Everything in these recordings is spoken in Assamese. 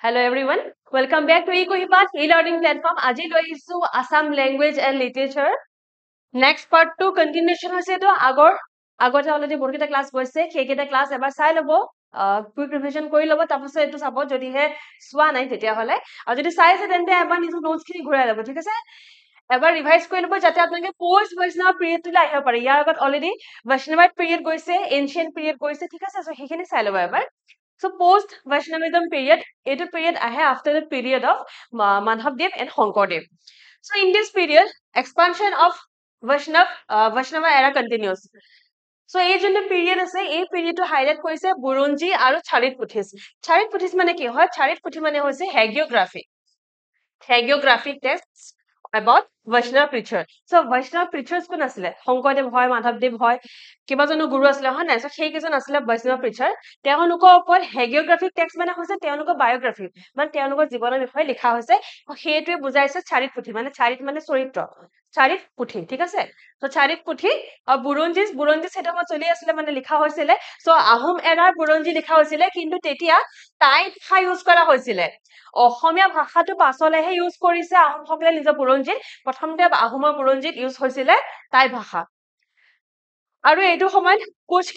Hello everyone. Welcome back to EcoHipat e-learning platform. Aji loi isu Assam language and literature. Next part 2 continuation hoise to agor already borkita class goise keketa class ebar sai lobo quick revision kori lobo tapose etu sabo jodi he swa nai tetia hole aru jodi sai ase tente ebar nizu notes khini ghurai lobo thik ase ebar revise kori lobo jate apnake post Vaishnava period tu ahibo pare yar agot already Vaishnavite period goise ancient period goise thik ase so hekhini sai lobo ebar. So post Vaishnavism period, etu period ahe after the period of Madhavdev and Shonkardev. So in this period, expansion of Vaishnava era continues. So এই যোনটো period আছে এই period to highlight কৰিছে বুৰঞ্জী আৰু চাৰিত পুথিছ। চাৰিত পুথিছ মানে কি হয়? চাৰিত পুথি মানে হৈছে hagiographic texts about Vaishnava preachers. So Vaishnava preachers কোন আছিলে? শংকৰদেৱ হয়, মাধৱদেৱ হয়, কেইবাজনো গুৰু আছিলে হয় নাই? So সেই কেইজন আছিলে Vaishnava preacher। তেওঁলোকৰ ওপৰত hagiographic text মানে হৈছে তেওঁলোকৰ biography, মানে তেওঁলোকৰ জীৱনৰ বিষয়ে লিখা হৈছে। সেইটোৱে বুজাইছে চাৰিত পুথি, মানে চাৰিত মানে চৰিত্ৰ। চাৰিত পুথি, ঠিক আছে? So চাৰিত পুথি আৰু বুৰঞ্জী সেটা সময়ত চলি আছিলে মানে লিখা হৈছিলে। So আহোম এৰাৰ বুৰঞ্জী লিখা হৈছিলে, কিন্তু তেতিয়া টাই ভাষা ইউজ কৰা হৈছিলে। অসমীয়া ভাষাটো পাছলৈহে ইউজ কৰিছে আহোমসকলে নিজৰ বুৰঞ্জীত। প্ৰথমতে আহোমৰ বুৰঞ্জীত ইউজ হৈছিলে টাই ভাষা। আৰু এইটো সময়ত Koch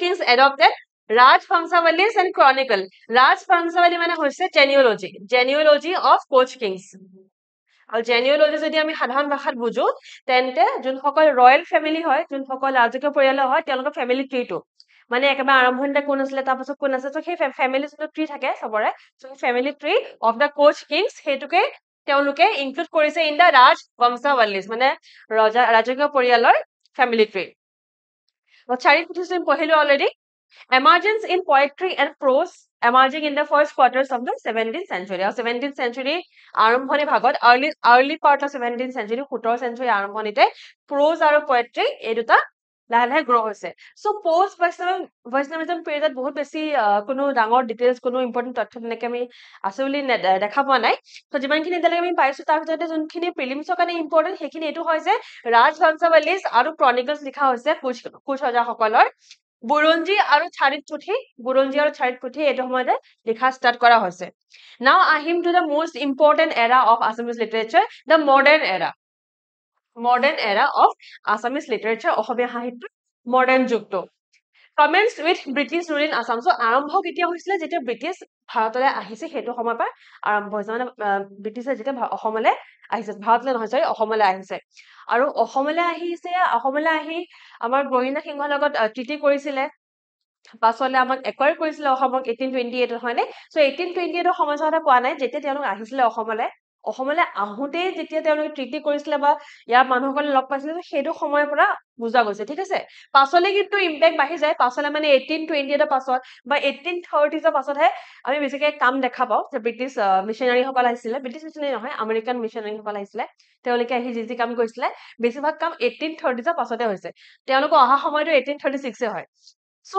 kings adopted Raj Vamsavalis and Chronicle. Raj Vamsavali মানে হৈছে genealogy of Koch kings. আৰু genealogy যদি আমি সাধাৰণ ভাষাত বুজো তেন্তে যোনসকল ৰয়েল ফেমিলি হয়, যোনসকল ৰাজকীয় পৰিয়ালৰ হয়, তেওঁলোকৰ ফেমিলি ট্ৰীটো মানে একেবাৰে আৰম্ভণিতে কোন আছিলে তাৰপাছত কোন আছে, সেই ফেমিলি যোনটো ট্ৰী থাকে চবৰে, family tree of the Koch Kings সেইটোকে তেওঁলোকে ইনক্লুড কৰিছে ইন দ্য ৰাজ বংশাৱলীজ, মানে ৰাজকীয় পৰিয়ালৰ ফেমিলি ট্ৰী। চাৰিত পুথি পঢ়িলো already. Emergence in poetry and prose emerging in the first quarters of the 17th century. 17th century আৰম্ভণি ভাগত early part of 17th century 17th century আৰম্ভণিতে prose আৰু poetry এই দুটা লাহে লাহে গ্ৰ হৈছে। So post Vaishnavism period বহুত বেছি কোনো ডাঙৰ ডিটেইলছ কোনো ইম্পৰ্টেন্ট তথ্য তেনেকে আমি আছে বুলি দেখা পোৱা নাই। তো যিমানখিনি এতিয়ালৈকে আমি পাইছো তাৰ ভিতৰতে যোনখিনি প্ৰিলিমছৰ কাৰণে ইম্পৰ্টেন্ট সেইখিনি এইটো হয় যে ৰাজ বংশাৱলীজ আৰু ক্ৰনিকলছ লিখা হৈছে কোচ ৰজাসকলৰ। বুৰঞ্জী আৰু চাৰিত পুথি এইটো সময়তে লিখা ষ্টাৰ্ট কৰা হৈছে। Now আহিম to the most important era of Assamese literature, the modern era of Assamese literature, অসমীয়া সাহিত্যৰ মডাৰ্ণ যুগটো। Commenced with British rule in Assam. So আৰম্ভ কেতিয়া হৈছিলে যেতিয়া ব্ৰিটিছ ভাৰতলৈ আহিছে সেইটো সময়ৰ পৰা আৰম্ভ হৈছে, মানে ব্ৰিটিছে যেতিয়া অসমলৈ আহিছে, ভাৰতলৈ নহয় সৰি অসমলৈ আহিছে। আৰু অসমলৈ আহি আমাৰ গহিনা সিংহৰ লগত ট্ৰিটি কৰিছিলে, পাছলে আমাক একোয়াৰ কৰিছিলে অসমক 1828 হয়নে? So 1828 সময়ছোৱাতে কোৱা নাই, যেতিয়া তেওঁলোক আহিছিলে অসমলৈ আহোঁতে যেতিয়া তেওঁলোকে ট্ৰিটি কৰিছিলে বা ইয়াৰ মানুহসকলে লগ পাইছিলে সেইটো সময়ৰ পৰা বুজা গৈছে, ঠিক আছে? পাছলে কিন্তু ইম্পেক্ট বাঢ়ি যায়, পাছলে মানে 1828 পাছত বা 1830 পাছতহে আমি বেছিকে কাম দেখা পাওঁ যে ব্ৰিটিছ মিছনাৰীসকল আহিছিলে, ব্ৰিটিছ মিছনাৰী নহয় আমেৰিকান মিছনাৰীসকল আহিছিলে, তেওঁলোকে আহি যি কাম কৰিছিলে বেছিভাগ কাম 1830 পাছতে হৈছে। তেওঁলোকৰ অহা সময়টো 1836 হয়। So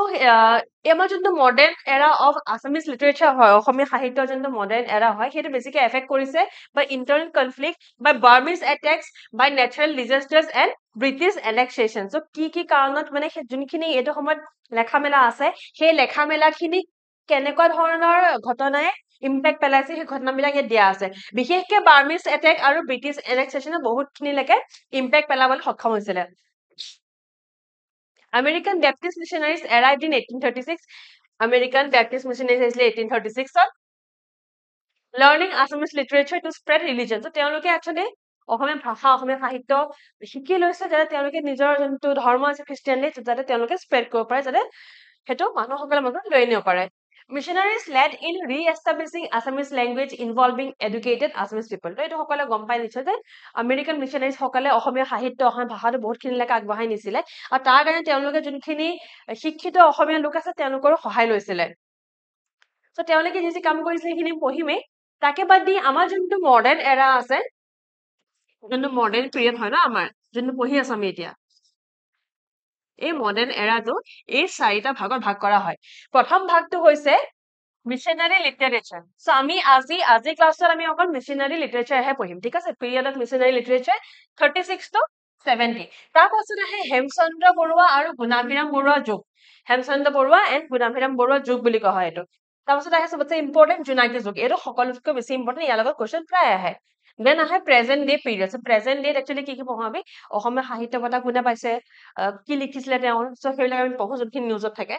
আমাৰ যোনটো মডাৰ্ণ এৰা অফ আছামিজ লিটাৰেচাৰ হয়, অসমীয়া সাহিত্যৰ যোনটো মডাৰ্ণ এৰা হয় সেইটো বেছিকে এফেক্ট কৰিছে by internal conflict, by Burmese attacks, by natural disasters and British annexation. So' কি কাৰণত মানে যোনখিনি এইটো সময়ত লেখা মেলা আছে সেই লেখা মেলাখিনি কেনেকুৱা ধৰণৰ ঘটনাই ইম্পেক্ট পেলাইছে সেই ঘটনাবিলাক ইয়াত দিয়া আছে। বিশেষকে বাৰ্মিজ এটেক আৰু ব্ৰিটিছ এনেক্সেশ্যনে বহুতখিনিলৈকে ইম্পেক্ট পেলাবলৈ সক্ষম হৈছিলে। American Baptist missionaries arrived in 1836. American Baptist missionaries আহিছিলে 1836 learning Assamese literature to spread religion. So তেওঁলোকে actually অসমীয়া ভাষা অসমীয়া সাহিত্য শিকি লৈছে যাতে তেওঁলোকে নিজৰ যোনটো ধৰ্ম আছে খ্ৰীষ্টিয়ানিটি যাতে তেওঁলোকে স্প্ৰেড কৰিব পাৰে, যাতে সেইটো মানুহসকলৰ মাজত লৈ আনিব পাৰে। Missionaries led in re-establishing Assamese language involving educated Assamese people. তো এইটো সকলে গম পাই নিশ্চয় যে আমেৰিকান মিছনাৰীজ সকলে অসমীয়া সাহিত্য অসমীয়া ভাষাটো বহুতখিনিলৈকে আগবঢ়াই নিছিলে আৰু তাৰ কাৰণে তেওঁলোকে যোনখিনি শিক্ষিত অসমীয়া লোক আছে তেওঁলোকৰো সহায় লৈছিলে। So তেওঁলোকে যি কাম কৰিছিলে সেইখিনি পঢ়িমেই। তাকে বাদ দি আমাৰ যোনটো মডাৰ্ণ এৰা আছে, যোনটো মডাৰ্ণ পিৰিয়ড হয় ন আমাৰ যোনটো পঢ়ি আছো আমি এতিয়া, এই মডাৰ্ণ এৰাটো এই চাৰিটা ভাগত ভাগ কৰা হয়। প্ৰথম ভাগটো হৈছে মিছনাৰী লিটাৰেচাৰ। সো আমি আজি ক্লাছত আমি অকল মিছনাৰী লিটাৰেচাৰহে পঢ়িম, ঠিক আছে? Period of missionary literature 36 to 70। তাৰ পাছত আহে হেমচন্দ্ৰ বৰুৱা আৰু গুণাভিৰাম বৰুৱা যুগ। হেমচন্দ্ৰ বৰুৱা এণ্ড গুণাভিৰাম বৰুৱা যুগ বুলি কোৱা হয় এইটো। তাৰপিছত আহে চবতছে ইম্পৰ্টেণ্ট জোনাকী যুগ এইটো সকলোতকৈ বেছি ইম্পৰ্টেণ্ট ইয়াৰ লগত কুৱেশ্যন প্ৰায় আহে দেন আহে প্ৰেজেন্ট ডে পিৰিয়ড প্ৰেজেন্ট ডেত একচুৱেলি কি পঢ়ো আমি অসমীয়া সাহিত্য বঁটা কোনে পাইছে কি লিখিছিলে তেওঁ চ' সেইবিলাক আমি পঢ়ো যোনখিনি নিউজত থাকে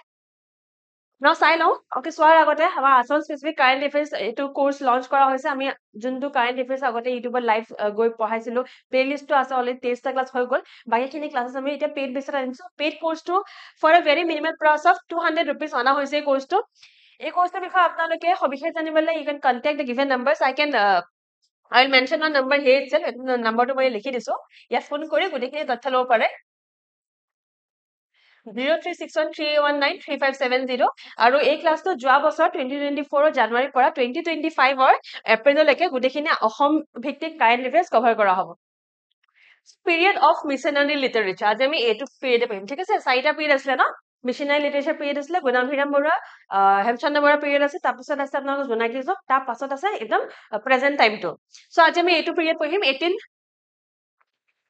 ন চাই লওঁ অকে চোৱাৰ আগতে আমাৰ আছাম স্পেচিফিক কাৰেণ্ট এফেয়াৰ্ছ এইটো কোৰ্চ লঞ্চ কৰা হৈছে আমি যোনটো কাৰেণ্ট এফেয়াৰ্ছ আগতে ইউটিউবত লাইভ গৈ পঢ়াইছিলো প্লে লিষ্টটো আছে অলৰেডি 23টা ক্লাছ হৈ গ'ল বাকীখিনি ক্লাছেছ আমি এতিয়া পেইড বেছত আনিছো পেইড কোৰ্চটো for a very minimal price of 200 rupees অনা হৈছে এই কোৰ্চটো এই কোৰ্চটোৰ বিষয়ে আপোনালোকে সবিশেষ জানিবলৈ you can contact the given numbers I can I will mention one number here itself. নাম্বাৰটো মই লিখি দিছো ইয়াত ফোন কৰি গোটেইখিনি তথ্য ল'ব পাৰে 0361319357 আৰু এই ক্লাছটো যোৱা বছৰ 2024 জানুৱাৰীৰ পৰা 2025 এপ্ৰিললৈকে গোটেইখিনি অসম ভিত্তিক কাৰেণ্ট এফেয়াৰ্ছ কভাৰ কৰা হ'ব পিৰিয়ড অফ মিছনাৰী লিটাৰেচাৰ আজি আমি এইটো পিৰিয়ডে পঢ়িম ঠিক আছে চাৰিটা পিৰিয়ড আছিলে ন মিছনাৰী লিটাৰেচাৰ পিৰিয়ড আছিলে গুণাভিৰাম বৰুৱা হেমচন্দ্ৰ বৰুৱা পিৰিয়ড আছে তাৰপিছত আছে আপোনালোকৰ জোনাকী যুগ তাৰ পাছত আছে একদম প্ৰেজেন্ট টাইমটো চ' আজি আমি এইটো পিৰিয়ড পঢ়িম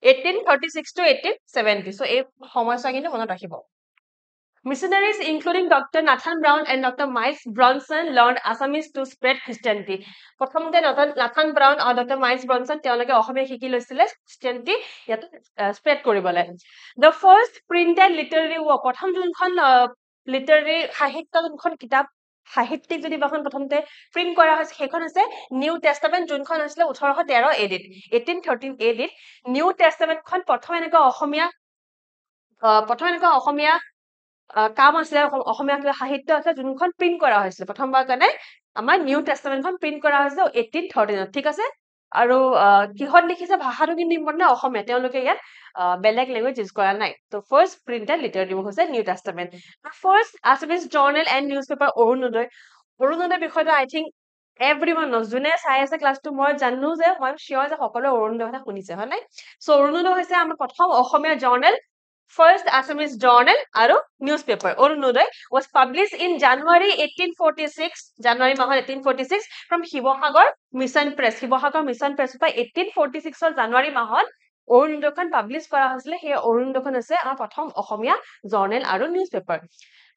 1836 to 1870 চ' এই সময়ছোৱাখিনি মনত ৰাখিব Missionaries including Dr. Nathan Brown and Dr. Miles Bronson learned Assamese to spread Christianity. প্ৰথমতে নাথান ব্ৰাউন আৰু ডক্টৰ মাইলছ ব্ৰনছন তেওঁলোকে অসমীয়া শিকি লৈছিলে খ্ৰীষ্টিয়ানিটি ইয়াত স্প্ৰেড কৰিবলৈ the first printed literary work প্ৰথম যোনখন লিটাৰেৰী সাহিত্য যোনখন কিতাপ সাহিত্যিক যদি এখন প্ৰথমতে প্ৰিণ্ট কৰা হৈছে সেইখন হৈছে নিউ টেষ্টামেণ্ট যোনখন হৈছিলে 1813 এডিত 1813 এডিত নিউ টেষ্টামেণ্টখন প্ৰথম এনেকুৱা অসমীয়া কাম আছিলে অসমীয়া সাহিত্য আছে যোনখন প্ৰিণ্ট কৰা হৈছিলে প্ৰথমবাৰ কাৰণে আমাৰ নিউ টেষ্টামেণ্টখন প্ৰিণ্ট কৰা হৈছিলে 1813 ঠিক আছে আৰু কিহত লিখিছে ভাষাটো কিন্তু ইম্পৰ্টেণ্ট অসমীয়া তেওঁলোকে ইয়াত বেলেগ লেংগুৱেজ ইউজ কৰা নাই তো ফাৰ্ষ্ট প্ৰিণ্টেড লিটাৰেৰী বুক হৈছে new testament first Assamese journal and news paper Orunodoi বিষয়টো আই থিংক এভৰিৱান ন'জ যোনে চাই আছে ক্লাছটো মই জানো যে মই চিয়ৰ যে সকলোৱে অৰুণোদয় কথা শুনিছে হয় নাই চ' অৰুণোদয় হৈছে আমাৰ প্ৰথম অসমীয়া জাৰ্নেল First Assamese journal আৰু newspaper Orunodai was published in January 1846 January মাহত 1846 from Shivasagar Mission Press Shivasagar Mission Press by 1846 January মাহত অৰুণোদয়খন পাবলিশ কৰা হৈছিলে সেই অৰুণোদয়খন আছে আমাৰ প্ৰথম অসমীয়া জাৰ্নেল আৰু নিউজপেপাৰ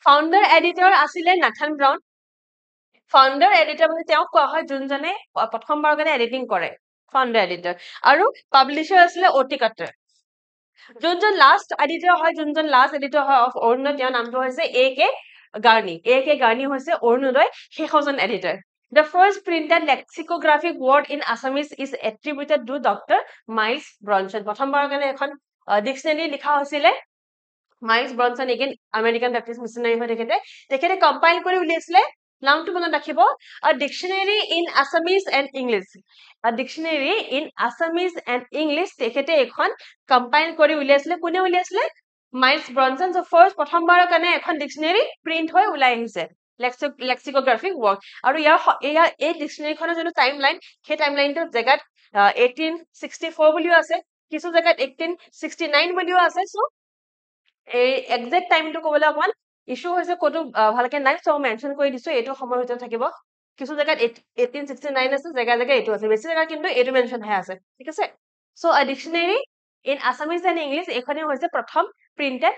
ফাউণ্ডাৰ এডিটৰ আছিলে নাথান ব্ৰাউন ফাউণ্ডাৰ এডিটৰ মানে তেওঁক কোৱা হয় যোনজনে প্ৰথমবাৰৰ কাৰণে এডিটিং কৰে ফাউণ্ডাৰ এডিটৰ আৰু পাবলিশ্বাৰ আছিলে অতি কাট্টাৰ যোনজন লাষ্ট এডিটৰ হয় অফ অৰুণোদয় তেওঁৰ নামটো হৈছে এ কে গাৰ্ণী হৈছে অৰুণোদয় শেষজন editor The first printed lexicographic word in Assamese is attributed to Dr. Miles Bronson. প্ৰথমবাৰৰ কাৰণে এখন ডিকচনেৰী লিখা হৈছিলে miles Bronson again American Baptist missionary হৈ তেখেতে কম্পাইল কৰি উলিয়াইছিলে নামটো মনত ৰাখিব A dictionary in Assamese and English. A dictionary in Assamese and English তেখেতে এখন কম্পাইল কৰি উলিয়াইছিলে কোনে উলিয়াইছিলে মাইলছ ব্ৰনছন চ' ফাৰ্ষ্ট প্ৰথমবাৰৰ কাৰণে এখন ডিকচনেৰী প্ৰিণ্ট হৈ ওলাই আহিছে লেক্সিকোগ্ৰাফিক ৱৰ্ক আৰু ইয়াৰ এই ডিকচনেৰীখনৰ যোনটো টাইমলাইন সেই টাইমলাইনটো জেগাত 1864 বুলিও আছে কিছু জেগাত 1869 বুলিও আছে চ' এই একজেক্ট টাইমটো ক'বলৈ অকমান ইছ্যু হৈছে ক'তো ভালকে নাই চ' মেনশ্যন কৰি দিছো এইটো সময়ৰ ভিতৰত থাকিব কিছু জেগাত 1869 আছে জেগা এইটো আছে বেছি জেগা কিন্তু এইটো মেনশ্যন হে আছে ঠিক আছে চ' আ dictionary in Assamese and English এইখনে হৈছে প্ৰথম প্ৰিণ্টেড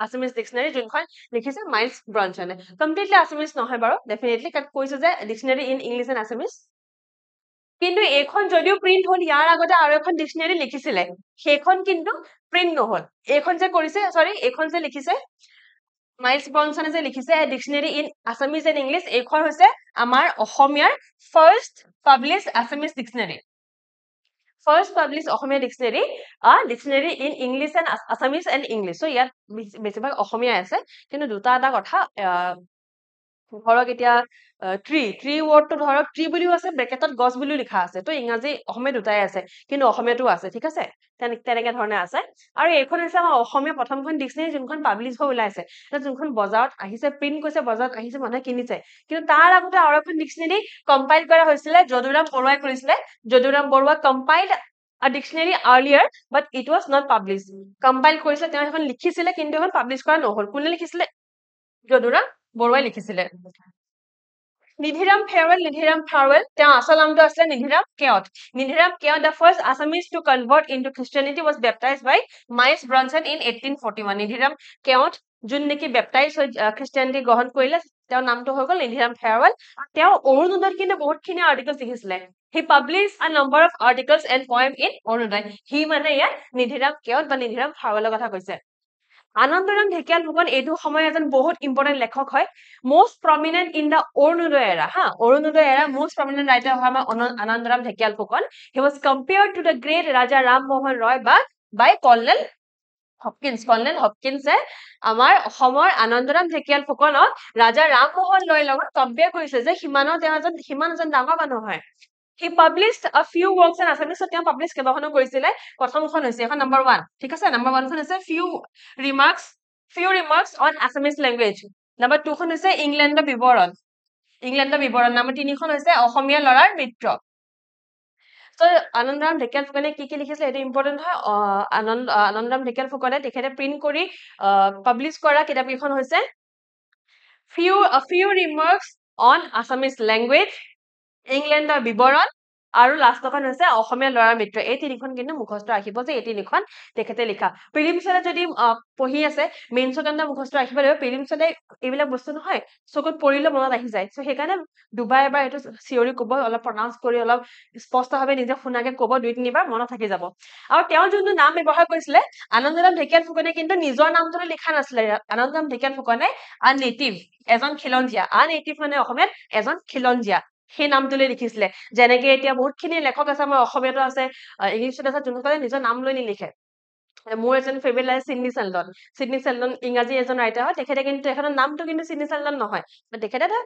আছামিজ ডিকচনেৰী যোনখন লিখিছে মাইলছ ব্ৰনছনে কমপ্লিটলি আছামিজ নহয় বাৰু ডেফিনেটলি কাৰণ কৈছো যে dictionary in English and Assamese কিন্তু এইখন যদিও প্ৰিণ্ট হ'ল ইয়াৰ আগতে আৰু এখন ডিকচনেৰী লিখিছিলে সেইখন কিন্তু প্ৰিণ্ট নহল এইখন যে লিখিছে মাইলছ ব্ৰনছনে যে লিখিছে dictionary in Assamese and English এইখন হৈছে আমাৰ অসমীয়াৰ first publish Assamese dictionary Asomiya dictionary in English and Assamese and English চ' ইয়াত বেছিভাগ অসমীয়াই আছে কিন্তু দুটা এটা কথা ধৰক এতিয়া ট্ৰি ৱৰ্ডটো ধৰক ট্ৰি বুলিও আছে ব্ৰেকেটত গছ বুলিও লিখা আছে তো ইংৰাজী অসমীয়া দুটাই আছে কিন্তু অসমীয়াটো আছে ঠিক আছে তেনেকে ধৰণে আছে আৰু এইখন হৈছে আমাৰ অসমীয়া প্ৰথমখন ডিকচনেৰী যোনখন পাব্লিছ হৈ ওলাইছে যোনখন বজাৰত আহিছে প্ৰিণ্ট কৰিছে বজাৰত আহিছে মানুহে কিনিছে কিন্তু তাৰ আগতে আৰু এখন ডিকচনেৰী কম্পাইল কৰা হৈছিলে যদুৰাম বৰুৱাই কৰিছিলে Jaduram Baruah compiled a dictionary earlier but it was not published compile কৰিছিলে তেওঁ এখন লিখিছিলে কিন্তু এখন পাব্লিছ কৰা নহল কোনে লিখিছিলে যদুৰাম বৰুৱাই লিখিছিলে নিধিৰাম ফাৰৱেল তেওঁ আচল নামটো আছিলে Nidhiram Keot the first Assamese to convert into Christianity was baptized by Miles Bronson in 1841 Nidhiram Keot যোন নেকি বেপটাইজ হৈ খ্ৰীষ্টিয়ানিটি গ্ৰহণ কৰিলে তেওঁৰ নামটো হৈ গ'ল নিধিৰাম খাৰৱাল তেওঁ অৰুণোদয়ত কিন্তু বহুতখিনি আৰ্টিকেলছ লিখিছিলে he publish a number of articles and poem in Orunodoi he মানে ইয়াত নিধিৰাম কেওট বা নিধিৰাম খাৰৱালৰ কথা কৈছে আনন্দৰাম ঢেকিয়াল ফুকন এইটো সময় এজন বহুত ইম্পৰ্টেণ্ট লেখক হয় most prominent in the Orunodoi era ha Orunodoi era most prominent writer হয় আমাৰ Anandaram Dhekial Phukan he was compared to the great Raja Ram Mohan Roy by Colonel Hopkins আমাৰ অসমৰ আনন্দৰাম ঢেকিয়াল ফুকনক ৰাজা ৰামমোহন ৰয়ৰ লগত কম্পেয়াৰ কৰিছে যে সিমান এজন ডাঙৰ মানুহ হয় He published a few works in Assamese, so তেওঁ publish কেইবাখনো কৰিছিলে প্ৰথমখন হৈছে এখন নম্বৰ 1 ঠিক আছে নম্বৰ 1 খন হৈছে few remarks on Assamese language number 2 খন হৈছে ইংলেণ্ডৰ বিৱৰণ নম্বৰ 3 খন হৈছে অসমীয়া লৰাৰ মিত্ৰ So আনন্দৰাম ঢেকিয়াল ফুকনে কি লিখিছিলে এটা ইম্পৰ্টেন্ট হয় আনন্দৰাম ঢেকিয়াল ফুকনে তেখেতে প্ৰিন্ট কৰি পাবলিশ কৰা কিতাপ কেইখন হৈছে few remarks on Assamese language ইংলেণ্ডৰ বিৱৰণ আৰু লাষ্টখন হৈছে অসমীয়া লৰাৰ মিত্ৰ এই তিনিখন কিন্তু মুখস্থ ৰাখিব যে এই তিনিখন তেখেতে লিখা প্ৰিলিমছলে যদি পঢ়ি আছে মেইনছত এটা মুখস্থ ৰাখিব লাগিব প্ৰিলিমছলে এইবিলাক বস্তু নহয় চকুত পৰিলে মনত আহি যায় সো সেইকাৰণে দুবাৰ এবাৰ এটো থিওৰি ক'ব অলপ প্ৰনাউন্স কৰি অলপ স্পষ্টভাৱে নিজে শুনাকে ক'ব দুই তিনিবাৰ মনত থাকি যাব আৰু তেওঁ যোনটো নাম ব্যৱহাৰ কৰিছিলে আনন্দৰাম ঢেকিয়াল ফুকনে কিন্তু নিজৰ নামটো লিখা নাছিলে আনন্দৰাম ঢেকিয়াল ফুকনে আ নেটিভ এজন খিলঞ্জীয়া আ নেটিভ মানে অসমীয়াত এজন খিলঞ্জীয়া সেই নামটোলে লিখিছিলে যেনেকে এতিয়া বহুতখিনি লেখক আছে আমাৰ অসমীয়াতো আছে ইংলিছত আছে যোনসকলে নিজৰ নাম লৈ নিলিখে মোৰ এজন ফেভৰেট আছে সিডনি চেলডন ইংৰাজী এজন ৰাইটাৰ হয় তেখেতে কিন্তু তেখেতৰ নামটো কিন্তু সিডনি চেলডন নহয় তেখেতে এটা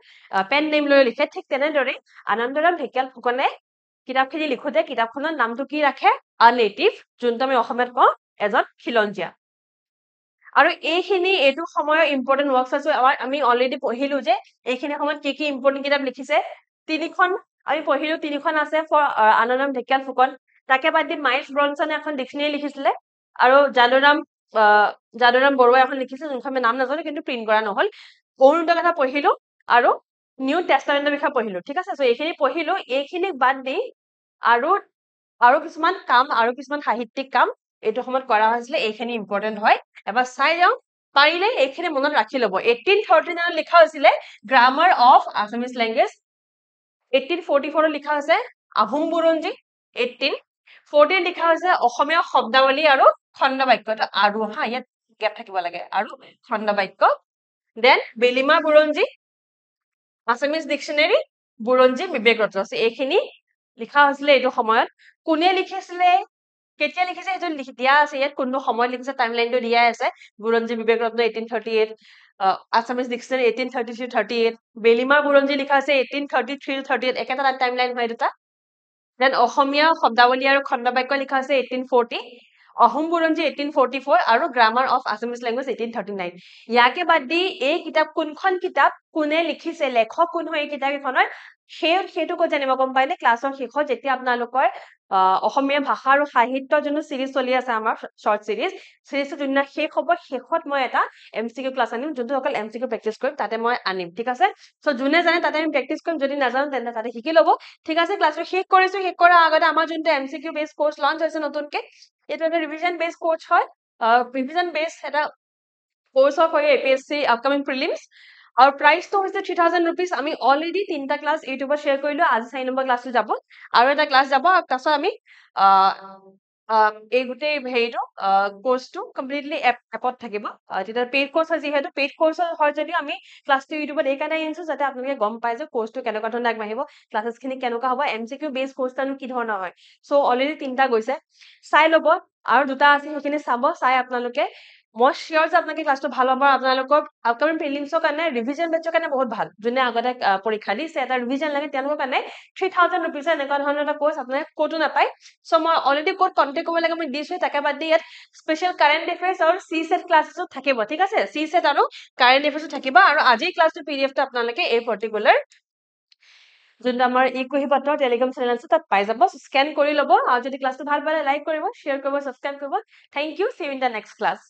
পেন নেম লৈ লিখে ঠিক তেনেদৰে আনন্দৰাম ঢেকিয়াল ফুকনে কিতাপখিনি লিখোতে কিতাপখনৰ নামটো কি ৰাখে আ নেটিভ যোনটো আমি অসমীয়াত কওঁ এজন খিলঞ্জীয়া আৰু এইটো সময়ৰ ইম্পৰ্টেন্ট ওয়াৰ্কস আছে আমি অলৰেডি পঢ়িলো যে এইখিনি সময়ত কি ইম্পৰ্টেন্ট কিতাপ লিখিছে তিনিখন আমি পঢ়িলো তিনিখন আছে ফৰ আনন্দৰাম ঢেকিয়াল ফুকন তাকে বাদ দি মাইলছ ব্ৰনছনে এখন ডিকশনাৰী লিখিছিলে আৰু যাদুৰাম বৰুৱা এখন লিখিছিল যোনখন আমি নাম নাজানো কিন্তু প্ৰিন্ট কৰা নহল অৰুণোদয়ৰ কথা পঢ়িলো আৰু নিউ টেষ্টামেণ্টৰ বিষয়ে পঢ়িলো ঠিক আছে সো এইখিনি পঢ়িলো এইখিনি বাদ দি আৰু কিছুমান সাহিত্যিক কাম এইটো সময়ত কৰা হৈছিলে এইখিনি ইম্পৰ্টেন্ট হয় এবাৰ চাই যাও পাৰিলে এইখিনি মনত ৰাখি লব 1839 লিখা হৈছিলে গ্ৰামাৰ অফ আছামিজ ল্যাঙ্গুৱেজ 1844 লিখা আছে আহোম বুৰঞ্জী 1814 লিখা হৈছে অসমীয়া শব্দাৱলী আৰু খণ্ড বাক্য আৰু ইয়াত গ্যাপ থাকিব লাগে আৰু খণ্ড বাক্য দেন বেলিমা বুৰঞ্জী আছামিজ ডিকশনাৰী বুৰঞ্জী বিবেক ৰত্ন এইখিনি লিখা হৈছিলে এইটো সময়ত কোনে লিখিছিলে কেতিয়া লিখিছে সেইটো দিয়া আছে ইয়াত কোনটো সময়ত লিখিছে টাইমলাইনটো দিয়া আছে বুৰঞ্জী বিবেক ৰত্ন 1838 আছামিজ ডিকশনাৰী 1833-38 বেলিমা বুৰঞ্জী লিখা আছে 1833-38 একেটা টাইমলাইন হয় দুটা দেন অসমীয়া শব্দাৱলী আৰু খণ্ড বাক্য লিখা আছে 1840 অহোম বুৰঞ্জী 1844 আৰু গ্ৰামাৰ অফ আছামিজ ল্যাঙ্গুৱেজ 1839 ইয়াকে বাদ দি এই কিতাপ কোনখন কিতাপ কোনে লিখিছে লেখক কোন হয় এই কিতাপখনৰ সেইটো ক'ত জানিব গম পাইনে ক্লাছৰ শেষত যেতিয়া আপোনালোকৰ অসমীয়া ভাষা আৰু সাহিত্যৰ যোনটো সিৰিজ চলি আছে আমাৰ শৰ্ট সিৰিজটো যোনদিনা শেষ হ'ব শেষত মই এটা এমসিকিউ ক্লাছ আনিম যোনটো অকল এমসিকিউ প্ৰেক্টিছ কৰিম তাতে মই আনিম ঠিক আছে সো যোনে জানে তাতে আমি প্ৰেক্টিছ কৰিম যদি নাজানো তেন্তে তাতে শিকি ল'ব ঠিক আছে ক্লাছটো শেষ কৰিছো শেষ কৰাৰ আগতে আমাৰ যোনটো এমসিকিউ বেস কোৰ্স লঞ্চ হৈছে নতুনকে এটা ৰিভিজন বেস কোৰ্স হয় ৰিভিজন বেস এটা course of APS-C upcoming prelims আৰু প্ৰাইসটো হৈছে 3000 rupees আমি অলৰেডি তিনটা ক্লাছ ইউটিউবত শেয়াৰ কৰিলো আজি 4 নম্বৰ ক্লাছটো যাব আৰু এটা ক্লাছ যাব তাৰছত আমি এই গুটে হেৰিটো কোৰ্সটো কমপ্লিটলি এপত থাকিব তেতিয়া পেইড কোৰ্স হয় যিহেতু পেইড কোৰ্স হয় যদি আমি ক্লাছটো ইউটিউবত এই কাৰণে আনিছো যাতে আপোনালোকে গম পায় যে কোৰ্সটো কেনেকুৱা ধৰণে আগবাঢ়িব ক্লাसेस খিনি কেনেকুৱা হ'ব এমসিকিউ বেস কোৰ্সটো কি ধৰণৰ হয় সো অলৰেডি তিনটা গৈছে চাই ল'ব আৰু দুটা আছে সেইখিনি চাব চাই আপোনালোকে মই শিওৰ যে আপোনালোকে ক্লাছটো ভাল হ'ব আপোনালোকৰ আপকামিং প্ৰিলিমছৰ কাৰণে ৰিভিজন বেচৰ কাৰণে বহুত ভাল যোনে আগতে পৰীক্ষা দিছে এটা ৰিভিজন লাগে তেওঁলোকৰ কাৰণে 3000 rupees এনেকুৱা ধৰণৰ এটা কোৰ্স আপোনালোকে ক'তো নাপায় সো মই অলৰেডি ক'ত কন্টেক্ট কৰিব লাগে মই দিছো তাকে বাদ দি ইয়াত স্পেশাল কাৰেন্ট এফেয়াৰ্স আৰু সিসেট ক্লাसेसও থাকিব ঠিক আছে সিসেট আৰু কাৰেন্ট এফেয়াৰ্সও থাকিব আৰু আজি ক্লাছটো পিডিএফটো আপোনালোকে এই পাৰ্টিকুলাৰ যোনটো আমাৰ ইকুহি পাত্ৰ টেলিগ্ৰাম চেনেল আছে তাত পাই যাব স্ক্যান কৰি ল'ব আৰু যদি ক্লাছটো ভাল পালে লাইক কৰিব শেয়াৰ কৰিব সাবস্ক্ৰাইব কৰিব thank you see you in the next class